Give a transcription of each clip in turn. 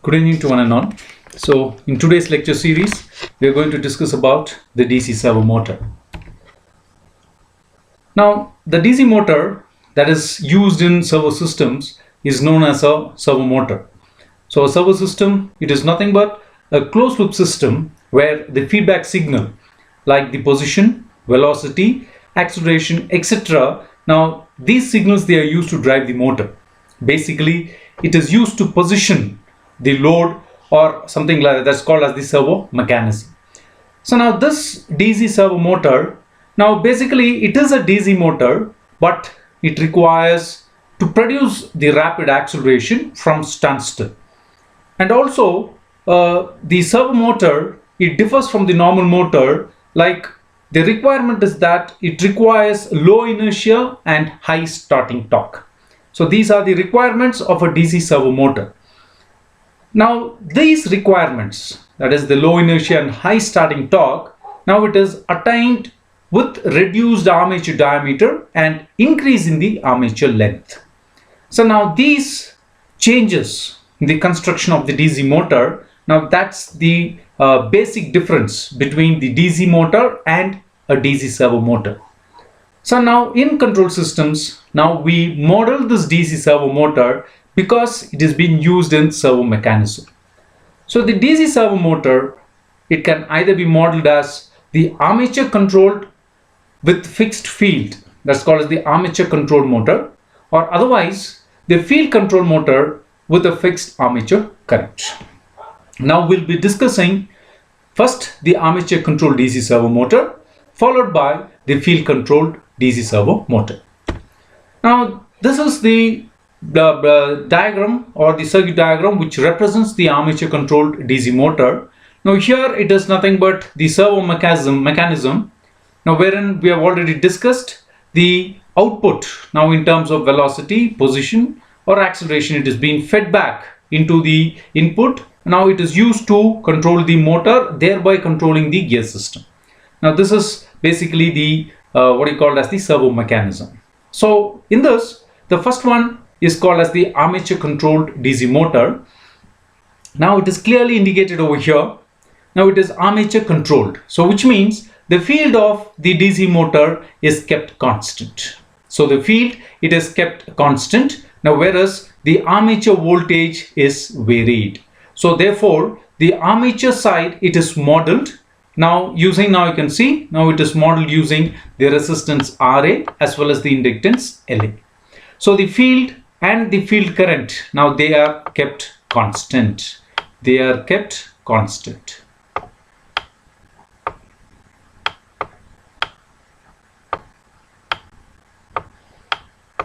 Good evening to one and all. So in today's lecture series, we are going to discuss about the DC servo motor. Now, the DC motor that is used in servo systems is known as a servo motor. So a servo system, it is nothing but a closed loop system where the feedback signal like the position, velocity, acceleration, etc. Now these signals, they are used to drive the motor. Basically, it is used to position the load or something like that. That's called as the servo mechanism. So now this DC servo motor, now basically it is a DC motor, but it requires to produce the rapid acceleration from standstill. And also the servo motor, it differs from the normal motor, like the requirement is that it requires low inertia and high starting torque. So these are the requirements of a DC servo motor. Now these requirements, that is the low inertia and high starting torque, now it is attained with reduced armature diameter and increase in the armature length. So now these changes in the construction of the DC motor, now that's the basic difference between the DC motor and a DC servo motor. So now in control systems, now we model this DC servo motor because it is being used in servo mechanism. So the DC servo motor, it can either be modeled as the armature controlled with fixed field, that's called as the armature controlled motor, or otherwise the field control motor with a fixed armature current. Now we'll be discussing first the armature controlled DC servo motor, followed by the field controlled DC servo motor. Now this is the diagram or the circuit diagram which represents the armature controlled DC motor. Now here it is nothing but the servo mechanism, now wherein we have already discussed the output. Now in terms of velocity, position or acceleration, it is being fed back into the input. Now it is used to control the motor, thereby controlling the gear system. Now this is basically the what you call as the servo mechanism. So in this, the first one is called as the armature controlled DC motor. Now it is clearly indicated over here. Now it is armature controlled, so which means the field of the DC motor is kept constant. So the field, it is kept constant. Now whereas the armature voltage is varied. So therefore the armature side, it is modeled now using, now you can see, now it is modeled using the resistance RA as well as the inductance LA. So the field and the field current, now they are kept constant. They are kept constant.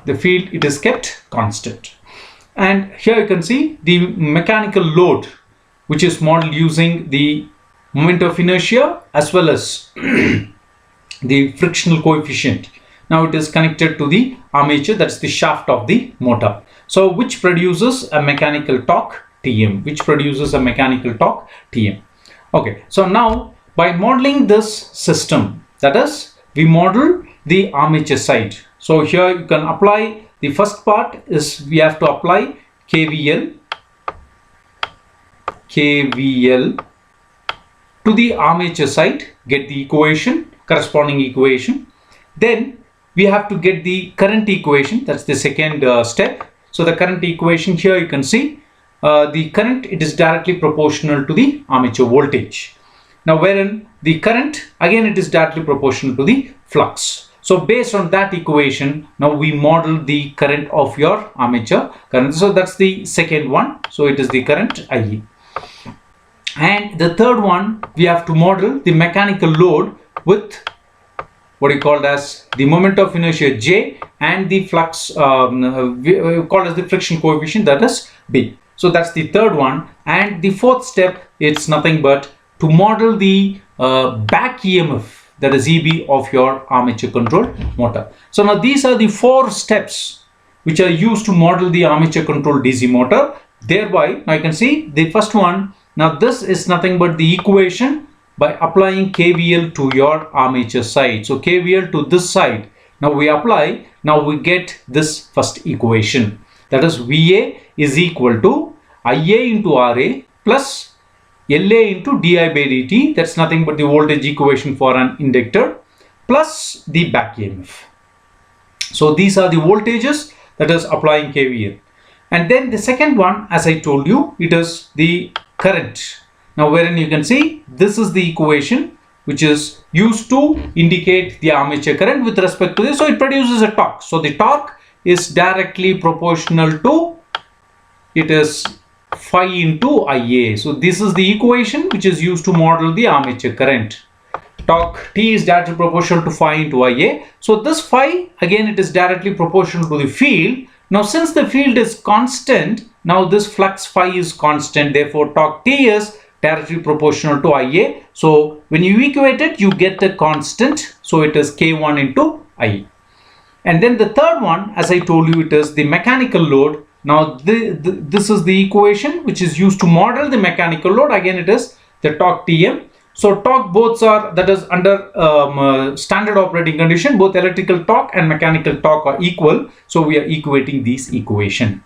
The field, it is kept constant. And here you can see the mechanical load, which is modeled using the moment of inertia as well as the frictional coefficient. Now it is connected to the armature, that's the shaft of the motor. So which produces a mechanical torque Tm, which produces a mechanical torque Tm. Okay, so now by modeling this system, that is we model the armature side. So here you can apply, the first part is we have to apply KVL to the armature side, get the equation, corresponding equation. Then we have to get the current equation, that's the second step. So the current equation here you can see the current, it is directly proportional to the armature voltage. Now wherein the current, again it is directly proportional to the flux. So based on that equation, now we model the current of your armature current. So that's the second one. So it is the current IE. And the third one, we have to model the mechanical load with what you called as the moment of inertia J and the flux called as the friction coefficient, that is B. So that's the third one. And the fourth step, it's nothing but to model the back EMF, that is EB of your armature controlled motor. So now these are the four steps which are used to model the armature controlled DC motor. Thereby, now you can see the first one. Now this is nothing but the equation by applying KVL to your armature side. So KVL to this side. Now we apply, now we get this first equation. That is VA is equal to IA into RA plus LA into di by dt, that's nothing but the voltage equation for an inductor, plus the back EMF. So these are the voltages, that is applying KVL. And then the second one, as I told you, it is the current. Now wherein you can see this is the equation which is used to indicate the armature current with respect to this. So it produces a torque. So the torque is directly proportional to, it is phi into Ia. So this is the equation which is used to model the armature current. Torque T is directly proportional to phi into Ia. So this phi, again, it is directly proportional to the field. Now since the field is constant, now this flux phi is constant, therefore torque T is directly proportional to Ia. So when you equate it, you get the constant. So it is K1 into Ia. And then the third one, as I told you, it is the mechanical load. Now this is the equation which is used to model the mechanical load. Again, it is the torque Tm. So torque both are, that is under standard operating condition, both electrical torque and mechanical torque are equal. So we are equating these equation.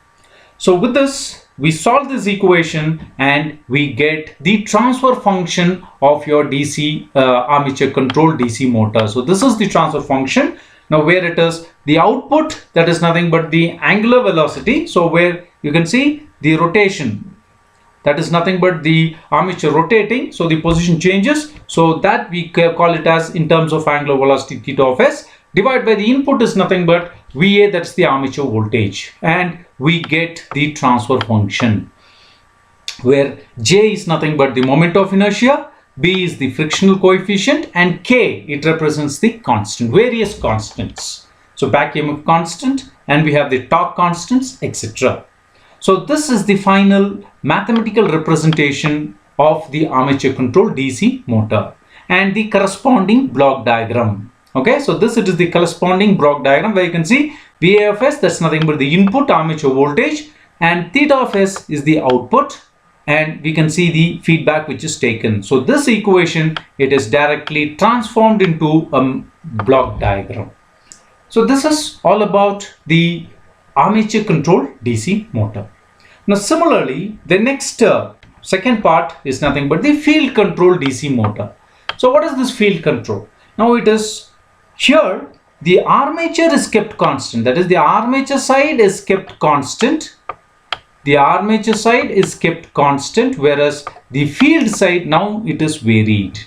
So with this, we solve this equation and we get the transfer function of your DC armature controlled DC motor. So this is the transfer function. Now where it is the output, that is nothing but the angular velocity. So where you can see the rotation, that is nothing but the armature rotating. So the position changes. So that we call it as, in terms of angular velocity, theta of S, divided by the input is nothing but VA, that's the armature voltage. And we get the transfer function where J is nothing but the moment of inertia, B is the frictional coefficient, and K, it represents the constant, various constants. So back EMF constant, and we have the torque constants, etc. So this is the final mathematical representation of the armature controlled DC motor and the corresponding block diagram. Okay, so this, it is the corresponding block diagram where you can see VA of S, that's nothing but the input armature voltage, and theta of S is the output, and we can see the feedback which is taken. So this equation, it is directly transformed into a block diagram. So this is all about the armature controlled DC motor. Now similarly, the next second part is nothing but the field control DC motor. So what is this field control? Now it is here the armature is kept constant, that is the armature side is kept constant. The armature side is kept constant, whereas the field side, now it is varied.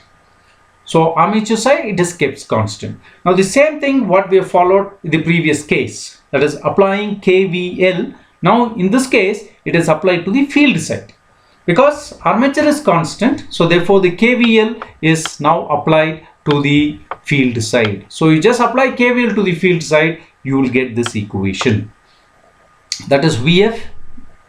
So armature side, it is kept constant. Now the same thing what we have followed in the previous case, that is applying KVL. Now in this case, it is applied to the field side. Because armature is constant, so therefore the KVL is now applied to the field side. So you just apply KVL to the field side, you will get this equation. That is VF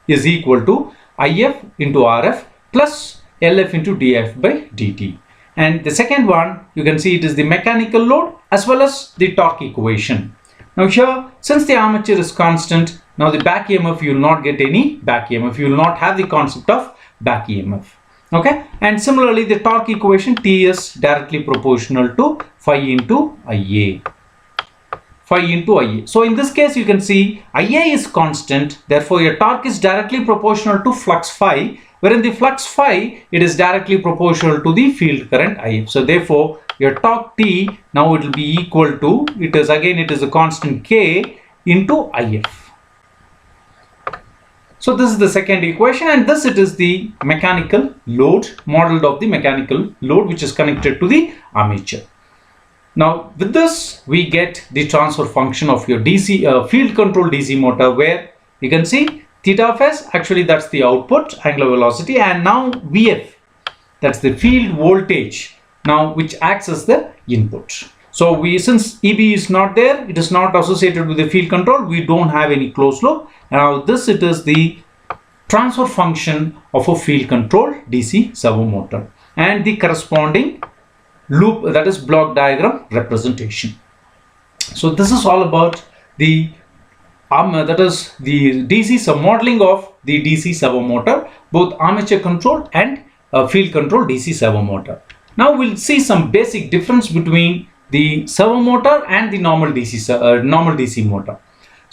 is equal to IF into RF plus LF into dF by dt. And the second one, you can see it is the mechanical load as well as the torque equation. Now here, since the armature is constant, now the back EMF, you will not get any back EMF. You will not have the concept of back EMF. Okay. And similarly, the torque equation, T is directly proportional to phi into Ia. Phi into Ia. So in this case, you can see Ia is constant. Therefore, your torque is directly proportional to flux phi, wherein the flux phi, it is directly proportional to the field current If. So therefore, your torque T, now it will be equal to, it is a constant K into If. So this is the second equation, and this, it is the mechanical load, modeled of the mechanical load which is connected to the armature. Now with this, we get the transfer function of your DC field control DC motor, where you can see theta of S, actually that's the output angular velocity, and now VF, that's the field voltage, now which acts as the input. So since EB is not there, it is not associated with the field control, we don't have any closed loop. Now this, it is the transfer function of a field control DC servo motor and the corresponding loop, that is block diagram representation. So this is all about the that is the DC modeling of the DC servo motor, both armature control and field control DC servo motor. Now we'll see some basic difference between the servo motor and the normal DC motor.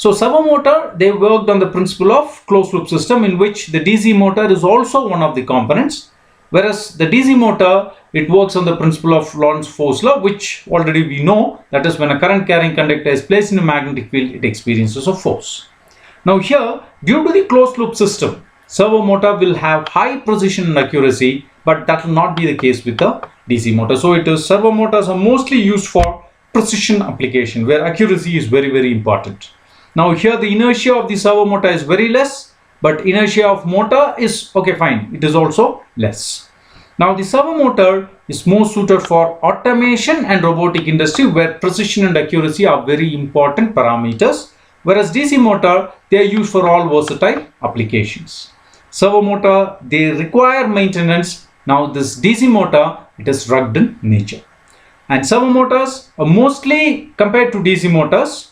So servo motor, they worked on the principle of closed loop system, in which the DC motor is also one of the components, whereas the DC motor, it works on the principle of Lorentz force law, which already we know, that is when a current carrying conductor is placed in a magnetic field, it experiences a force. Now here, due to the closed loop system, servo motor will have high precision and accuracy, but that will not be the case with the DC motor. So servo motors are mostly used for precision application, where accuracy is very, very important. Now here the inertia of the servo motor is very less, but inertia of motor is okay, fine, it is also less. Now the servo motor is more suited for automation and robotic industry, where precision and accuracy are very important parameters, whereas DC motor, they are used for all versatile applications. Servo motor, they require maintenance. Now this DC motor, it is rugged in nature. And servo motors are mostly compared to DC motors,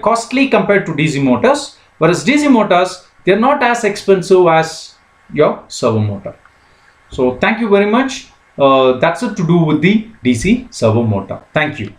costly compared to DC motors, whereas DC motors, they are not as expensive as your servo motor. So thank you very much. That's it to do with the DC servo motor. Thank you.